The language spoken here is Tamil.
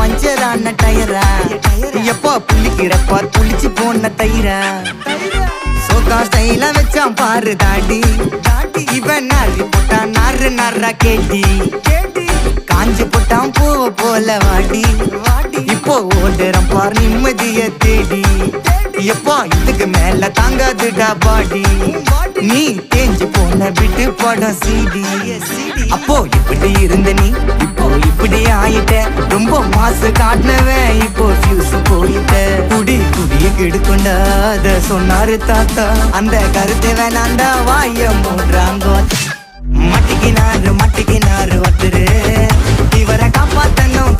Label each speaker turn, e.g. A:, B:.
A: பஞ்சரான டயரா எப்போ புளிக்கிறப்பா புளிச்சு போன தயிரா சோகா ஸ்டைல வச்சான் பாரு தாடி இவன் நாரி போட்டான் நாரு நாரா கேட்டி காஞ்சி போட்டான் பூவ போல வாடி இப்போ ஓடுறான் பார் நிம்மதிய தேடி எப்பா இதுக்கு மேல தாங்காதுடா பாடி நீ தேஞ்சு போன விட்டு படம் சீடி அப்போ இப்படி இருந்த நீ இப்போ இப்படி ஆயிட்ட ரொம்ப மாசு காட்டினவன் இப்போ ஃபியூஸ் போயிட்ட குடிய கெடுக்கொண்டா அத சொன்னாரு தாத்தா அந்த கருத்தை வேணாண்டா வாய மூன்றாங்க மட்டிக்கினாரு ஒருத்தரு இவரை காப்பாத்தணும்